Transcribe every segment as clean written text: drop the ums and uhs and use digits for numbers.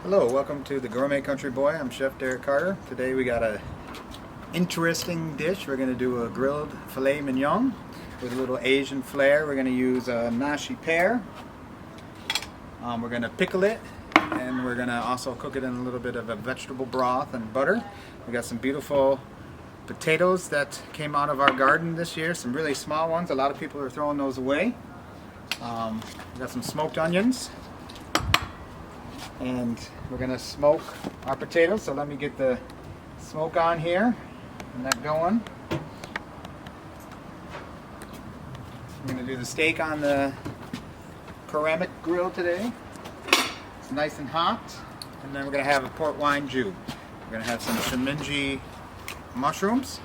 Hello, welcome to the Gourmet Country Boy. I'm Chef Darrick Carter. Today we got a interesting dish. We're going to do a grilled filet mignon with a little Asian flair. We're going to use a Nashi pear. We're going to pickle it, and we're going to also cook it in a little bit of a vegetable broth and butter. We got some beautiful potatoes that came out of our garden this year, some really small ones. A lot of people are throwing those away. We got some smoked onions, and we're going to smoke our potatoes. So let me get the smoke on here and that going. I'm going to do the steak on the ceramic grill today. It's nice and hot. And then we're going to have a port wine jus. We're going to have some shimeji mushrooms.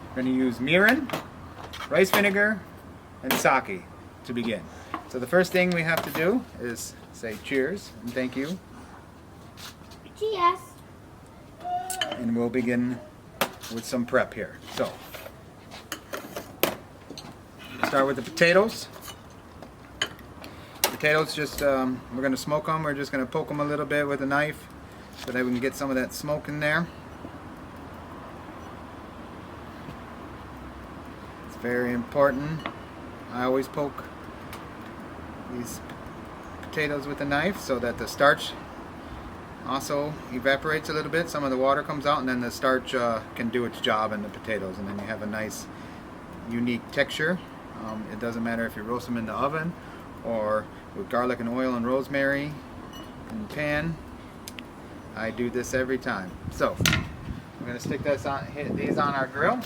We're going to use mirin, rice vinegar, and sake to begin. So the first thing we have to do is say cheers and thank you. Cheers. And we'll begin with some prep here. So, start with the potatoes. Potatoes, just we're going to smoke them. We're just going to poke them a little bit with a knife so that we can get some of that smoke in there. It's very important. I always poke these potatoes with a knife so that the starch also evaporates a little bit. Some of the water comes out, and then the starch can do its job in the potatoes, and then you have a nice unique texture. It doesn't matter if you roast them in the oven or with garlic and oil and rosemary in the pan. I do this every time. So I'm going to stick these on our grill.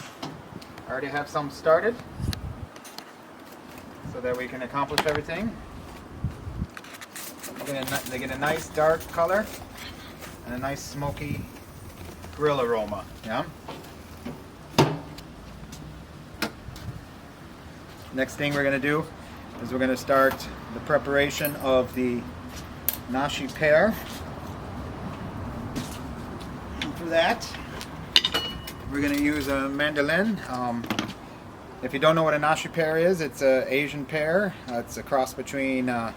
I already have some started so that we can accomplish everything. They get a nice dark color and a nice smoky grill aroma. Yeah. Next thing we're going to do is we're going to start the preparation of the Nashi pear. And for that, we're going to use a mandolin. If you don't know what a Nashi pear is, it's an Asian pear. It's a cross between a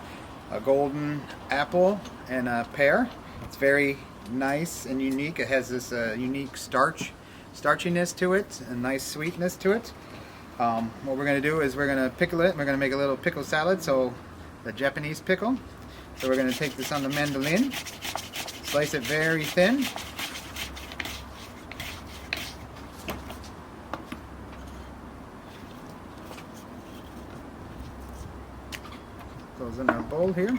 golden apple and a pear. It's very nice and unique. It has this unique starchiness to it, a nice sweetness to it. What we're going to do is we're going to pickle it. We're going to make a little pickle salad, so the Japanese pickle. So we're going to take this on the mandolin, slice it very thin. Goes in our bowl here.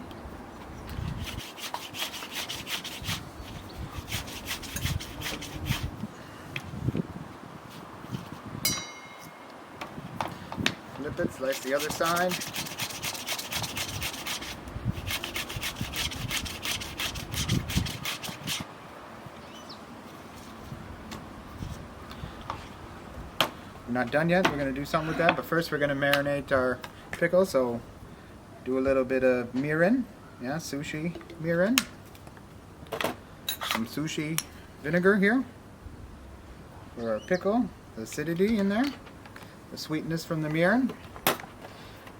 Flip it, slice the other side. We're not done yet. We're going to do something with that, but first we're going to marinate our pickle. So do a little bit of mirin, yeah, sushi mirin, some sushi vinegar here for our pickle, the acidity in there, the sweetness from the mirin,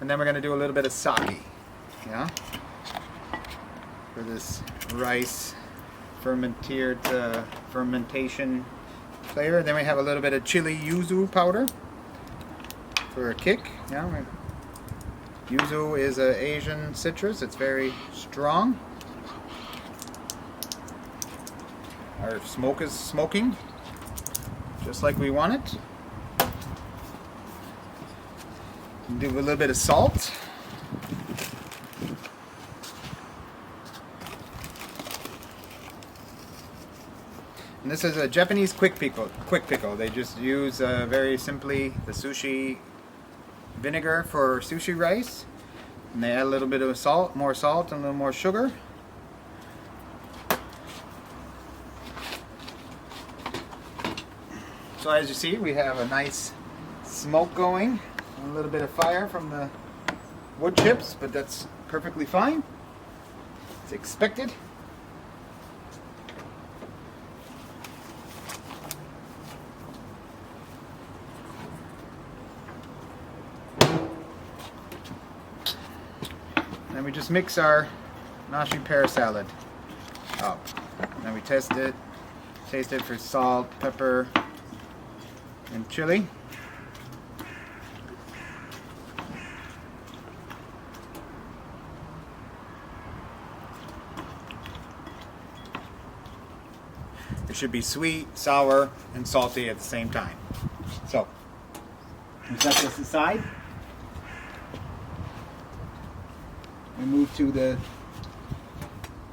and then we're going to do a little bit of sake, yeah, for this rice fermentation flavor. Then we have a little bit of chili yuzu powder for a kick, yeah. Yuzu is an Asian citrus. It's very strong. Our smoke is smoking just like we want it. Do a little bit of salt. And this is a Japanese quick pickle. They just use very simply the sushi vinegar for sushi rice, and they add a little bit of salt, more salt, and a little more sugar. So as you see, we have a nice smoke going, a little bit of fire from the wood chips, but that's perfectly fine. It's expected. And we just mix our Nashi pear salad up. Then we taste it for salt, pepper, and chili. It should be sweet, sour, and salty at the same time. So, we set this aside. We move to the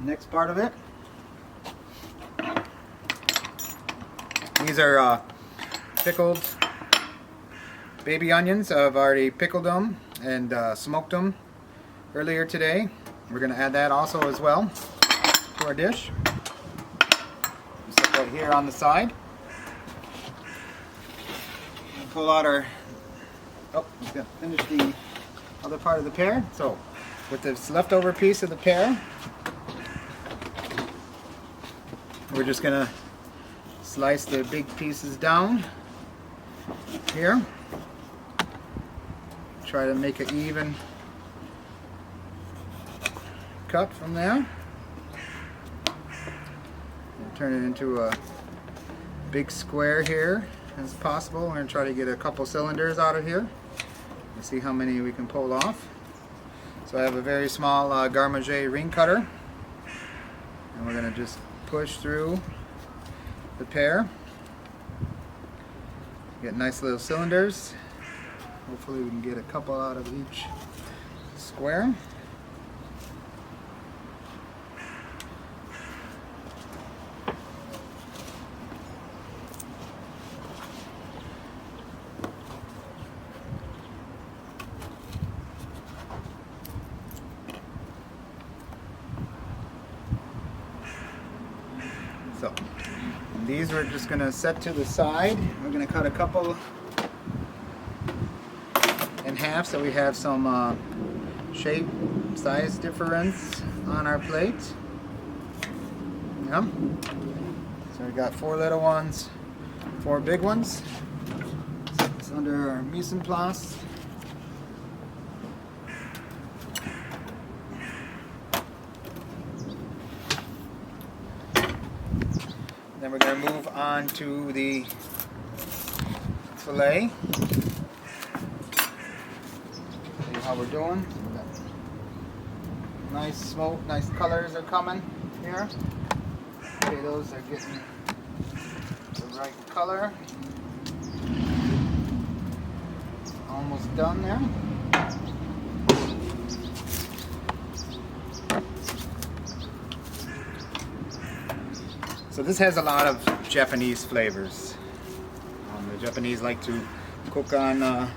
next part of it. These are pickled baby onions. I've already pickled them and smoked them earlier today. We're going to add that also as well to our dish. Set that here on the side. And pull out our, we've got to finish the other part of the pear. So with this leftover piece of the pear, we're just going to slice the big pieces down here. Try to make an even cut from there. And turn it into a big square here as possible. We're going to try to get a couple cylinders out of here and see how many we can pull off. So I have a very small Gourmet ring cutter, and we're going to just push through the pear. Get nice little cylinders. Hopefully we can get a couple out of each square. So, and these we're just going to set to the side. We're going to cut a couple in half so we have some shape, size difference on our plate. Yeah. So we got 4 little ones, 4 big ones. It's under our mise en place. Then we're going to move on to the filet. See how we're doing. Nice smoke, nice colors are coming here. Potatoes are getting the right color. Almost done there. So this has a lot of Japanese flavors. The Japanese like to cook on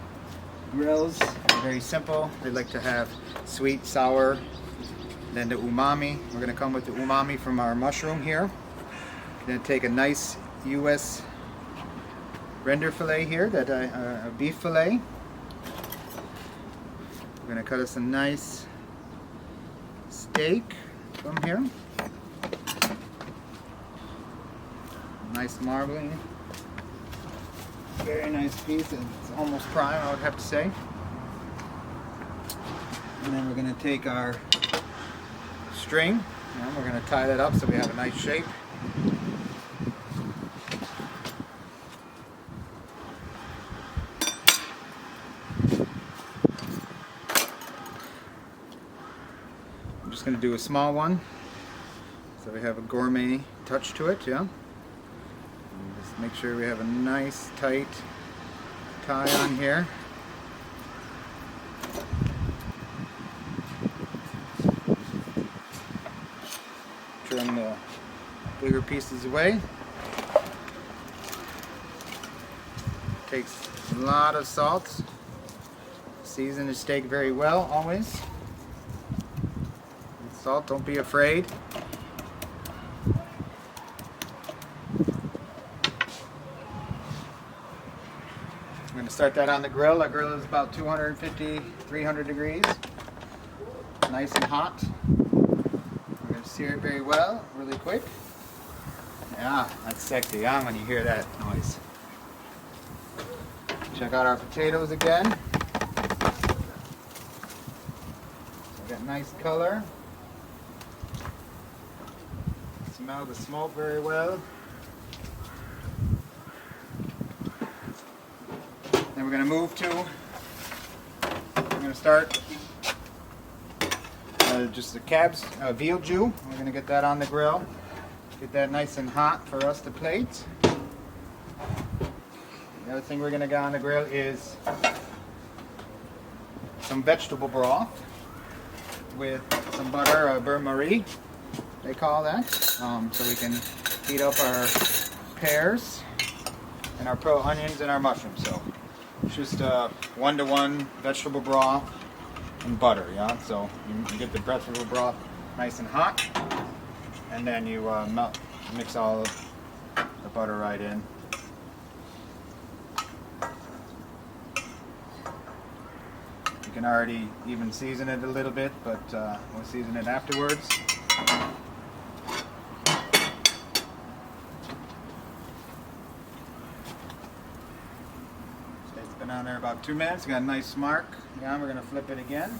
grills. They're very simple. They like to have sweet, sour, then the umami. We're going to come with the umami from our mushroom here. We're going to take a nice U.S. render filet here, a beef filet. We're going to cut us a nice steak from here. Nice marbling. Very nice piece. It's almost prime, I would have to say. And then we're going to take our string and we're going to tie that up so we have a nice shape. I'm just going to do a small one so we have a gourmet touch to it, yeah. Just make sure we have a nice tight tie on here. Trim the bigger pieces away. Takes a lot of salt. Season the steak very well always. And salt, don't be afraid. I'm going to start that on the grill. Our grill is about 250, 300 degrees. Nice and hot. We're going to sear it very well, really quick. Yeah, that's sexy, huh, when you hear that noise. Check out our potatoes again. So we got nice color. Smell the smoke very well. Then we're going to move to, we're going to start just the cabs, veal Jew. We're going to get that on the grill. Get that nice and hot for us to plate. The other thing we're going to get on the grill is some vegetable broth with some butter, beurre marie, they call that. So we can heat up our pears and our pearl onions and our mushrooms. So it's just 1-to-1 vegetable broth and butter, yeah. So you get the vegetable broth nice and hot, and then you mix all the butter right in. You can already even season it a little bit, but we'll season it afterwards. It's been on there about 2 minutes. Got a nice mark. Yeah, we're going to flip it again.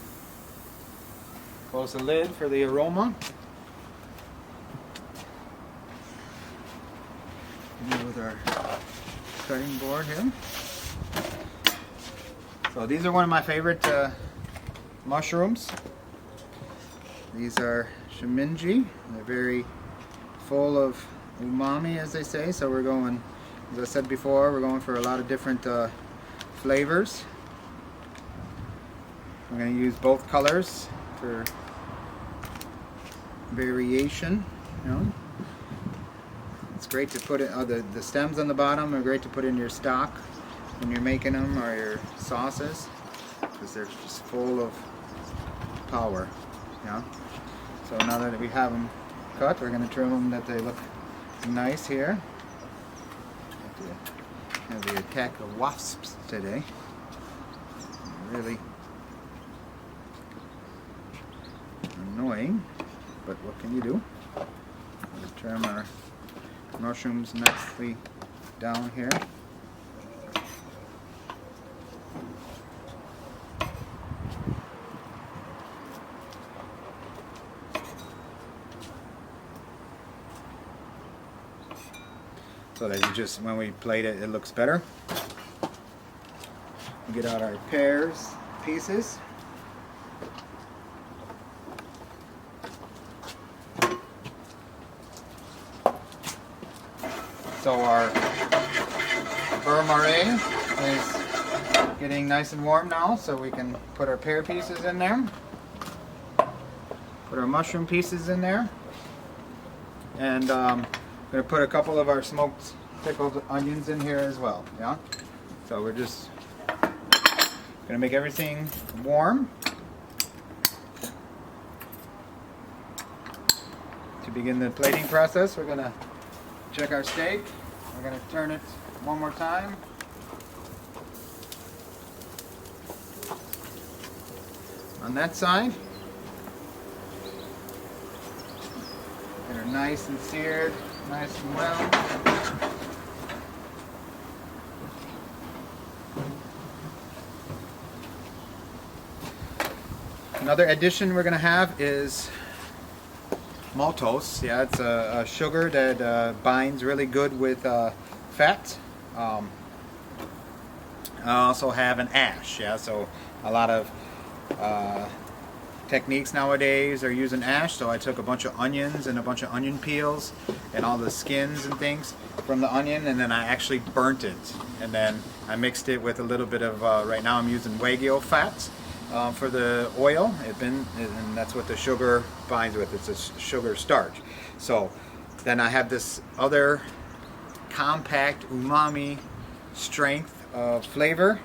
Close the lid for the aroma. With our cutting board here. So these are one of my favorite mushrooms. These are shiminji. They're very full of umami, as they say. So we're going, as I said before, we're going for a lot of different flavors. I'm going to use both colors for variation. You know, it's great to put it. The stems on the bottom are great to put in your stock when you're making them, or your sauces, because they're just full of power. Yeah. So now that we have them cut, we're going to trim them that they look nice here. Have the attack of wasps today. Really annoying, but what can you do? We'll trim our mushrooms nicely down here. So that you just, when we plate it, it looks better. We get out our pears pieces. So our beurre marie is getting nice and warm now, so we can put our pear pieces in there. Put our mushroom pieces in there. And I'm going to put a couple of our smoked pickled onions in here as well. Yeah. So we're just going to make everything warm. To begin the plating process, we're going to check our steak. We're going to turn it one more time. On that side. Get her nice and seared, nice and well. Another addition we're going to have is maltose. Yeah, it's a sugar that binds really good with fat. I also have an ash. Yeah, so a lot of techniques nowadays are using ash. So I took a bunch of onions and a bunch of onion peels and all the skins and things from the onion, and then I actually burnt it, and then I mixed it with a little bit of right now I'm using Wagyu fat for the oil, and that's what the sugar binds with. It's a sugar starch. So then I have this other compact umami strength of flavor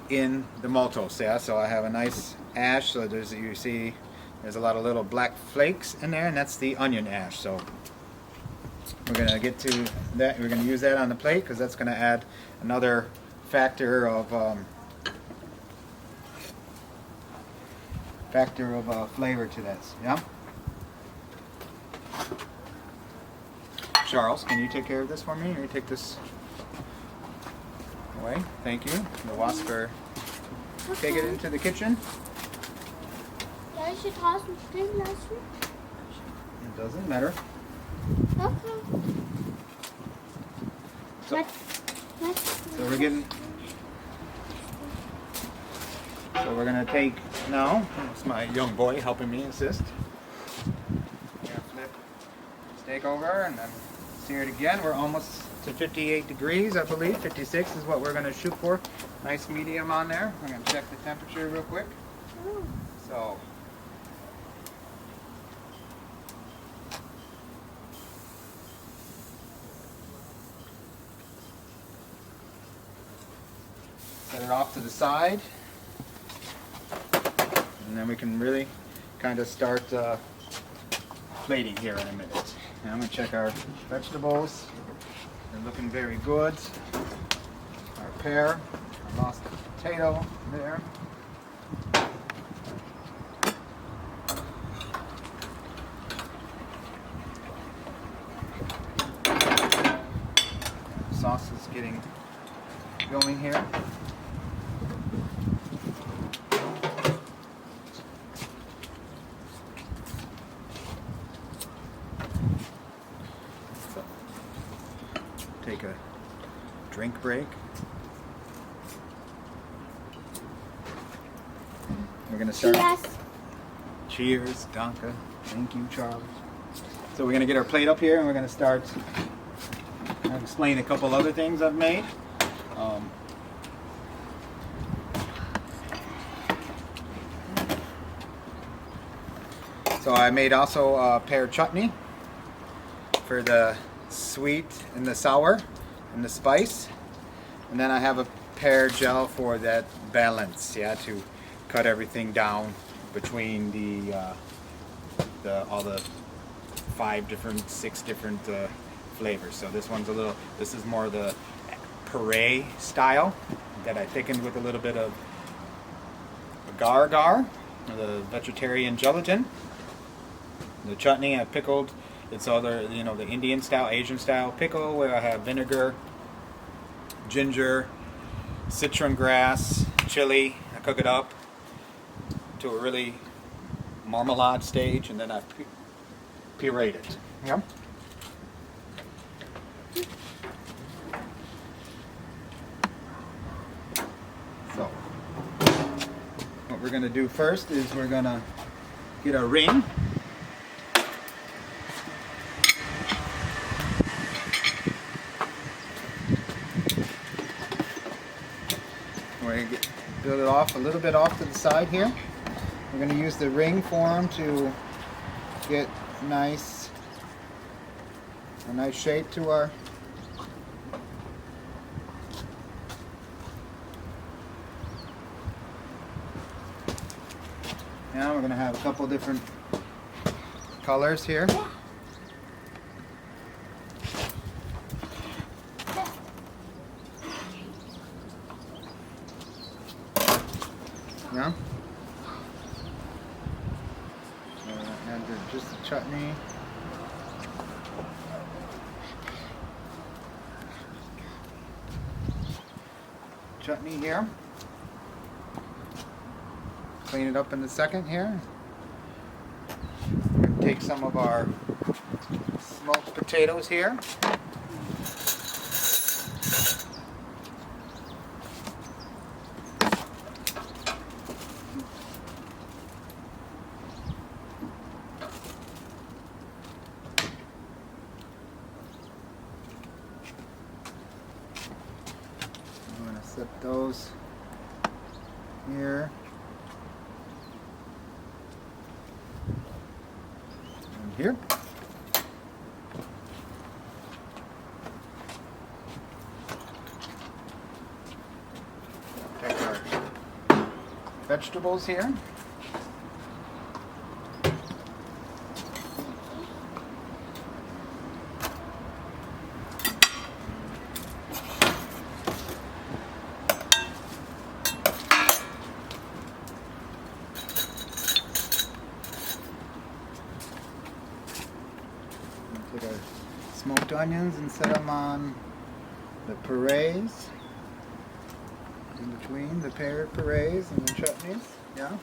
in the maltose. Yeah, so I have a nice ash. So there's, you see, there's a lot of little black flakes in there, and that's the onion ash. So we're gonna get to that. We're gonna use that on the plate because that's gonna add another factor of flavor to this. Yeah. Charles, can you take care of this for me? Or you take this away? Thank you. The wasps are take it into the kitchen. Ja, ich draußen stehen lassen. It doesn't matter. Okay. So, Let's so we're gonna take now. It's my young boy helping me assist. We're gonna flip steak over and then sear it again. We're almost to 58 degrees, I believe. 56 is what we're gonna shoot for. Nice medium on there. I'm gonna check the temperature real quick. So. Set it off to the side, and then we can really kind of start plating here in a minute. Now I'm going to check our vegetables. They're looking very good. Our pear, I lost the potato there. The sauce is getting going here. Take a drink break. We're gonna start. Cheers, Danke. Thank you, Charlie. So we're gonna get our plate up here and we're gonna start. I'll explain a couple other things I've made. So I made also pear chutney for the sweet and the sour and the spice, and then I have a pear gel for that balance, yeah, to cut everything down between the all the 6 different flavors. So this one's this is more the puree style that I thickened with a little bit of agar, the vegetarian gelatin. The chutney I pickled. It's other, the Indian style, Asian style pickle where I have vinegar, ginger, citron grass, chili. I cook it up to a really marmalade stage, and then I pureed it. Yeah. So, what we're gonna do first is we're gonna get a ring. We're going to build it off a little bit off to the side here. We're going to use the ring form to get a nice shape to our now we're going to have a couple different colors here. Yeah. And just the chutney. Chutney here. Clean it up in a second here. We're going to take some of our smoked potatoes here. Set those here and here. Take our vegetables here. Take our smoked onions and set them on the purees, in between the pear purees and the chutneys. Yeah.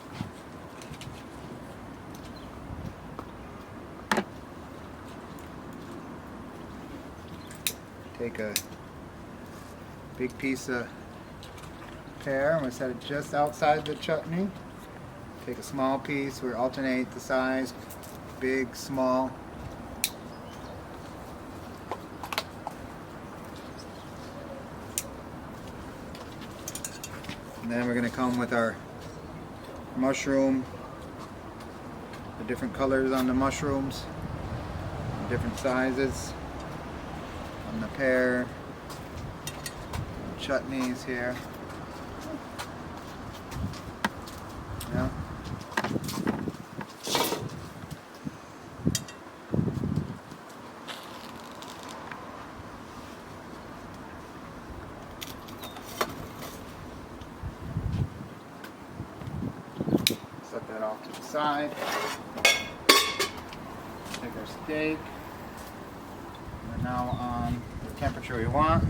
Take a big piece of pear. I'm going to set it just outside the chutney. Take a small piece. We alternate the size, big, small. And then we're going to come with our mushroom, the different colors on the mushrooms, different sizes on the pear, chutneys here. Yeah. Set that off to the side. Take our steak. We're now on the temperature we want.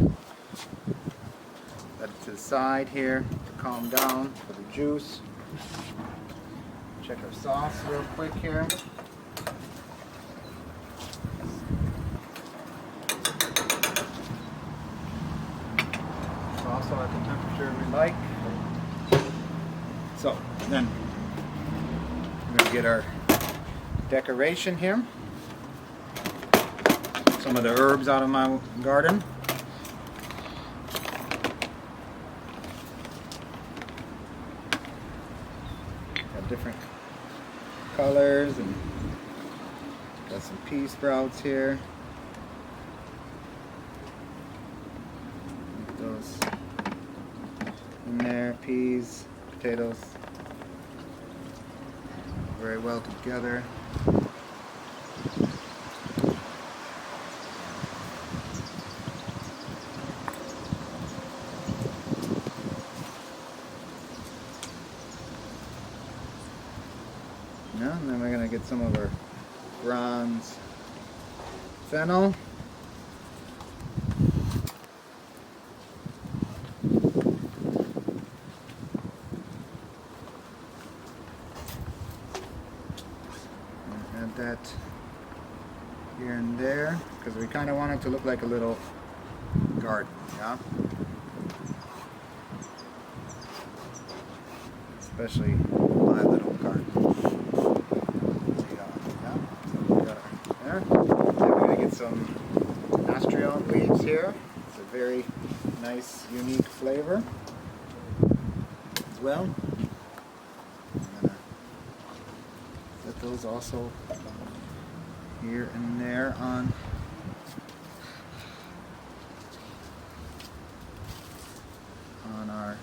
Set it to the side here to calm down for the juice. Check our sauce real quick here. It's also at the temperature we like. So then we're going to get our decoration here. Some of the herbs out of my garden. Got different colors and got some pea sprouts here. Put those in there, peas, potatoes, very well together. Yeah, and then we're going to get some of our bronze fennel. And add that here and there because we kind of want it to look like a little garden, yeah? Especially my little garden. There. Then we're going to get some astraeon leaves here. It's a very nice, unique flavor as well. I'm going to set those also here and there on our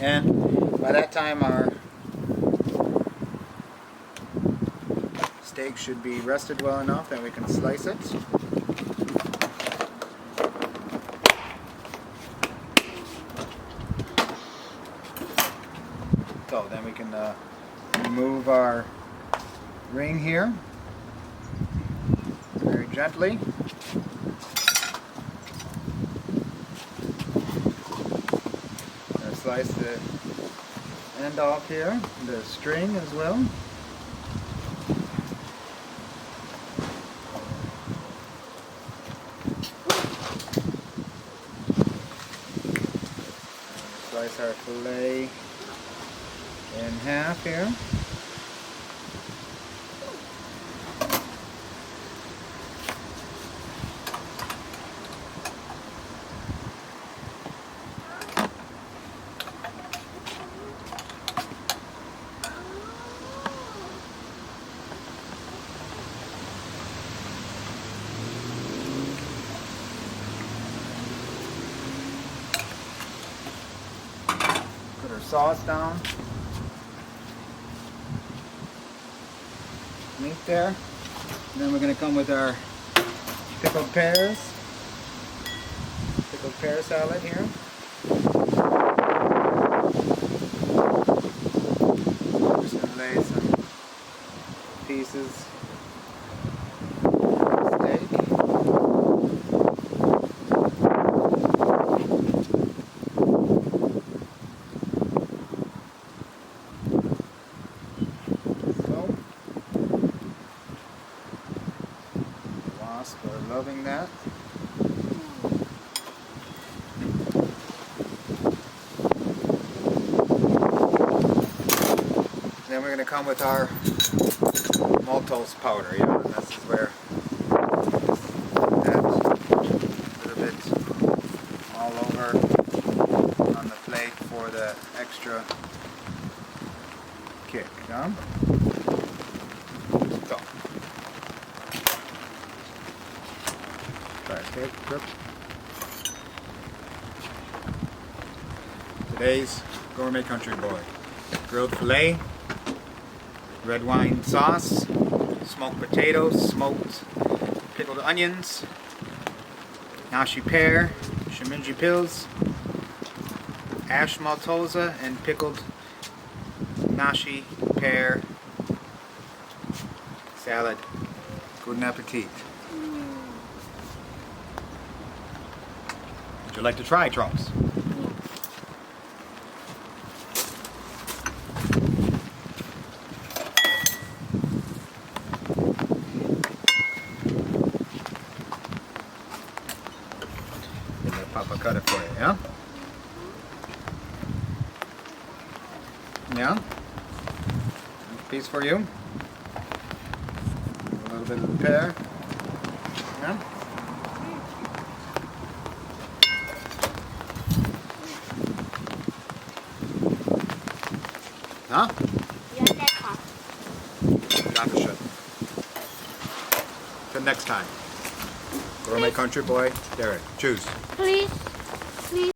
and by that time our steak should be rested well enough that we can slice it. So then we can remove our ring here very gently. Slice the end off here, the string as well. Slice our filet in half here. Put our sauce down. Meat there. And then we're going to come with our pickled pears. Pickled pear salad here. Just going to lay some pieces of steak. we're going to come with our maltose powder. Yeah, and this is where that little bit all over on the plate for the extra kick. Yeah? So. Try to take a grip. Today's Gourmet Country Boy. Grilled filet, red wine sauce, smoked potatoes, smoked pickled onions, Nashi pear, shiminji pills, ash maltosa, and pickled Nashi pear salad. Good appetit. Would you like to try, Charles? Papa cut it for you, yeah? Yeah? A piece for you. A little bit of the pear. Yeah? Huh? Ja, lecker. Dankeschön. Till next time. Gourmet Country Boy, Derek. Choose. Please.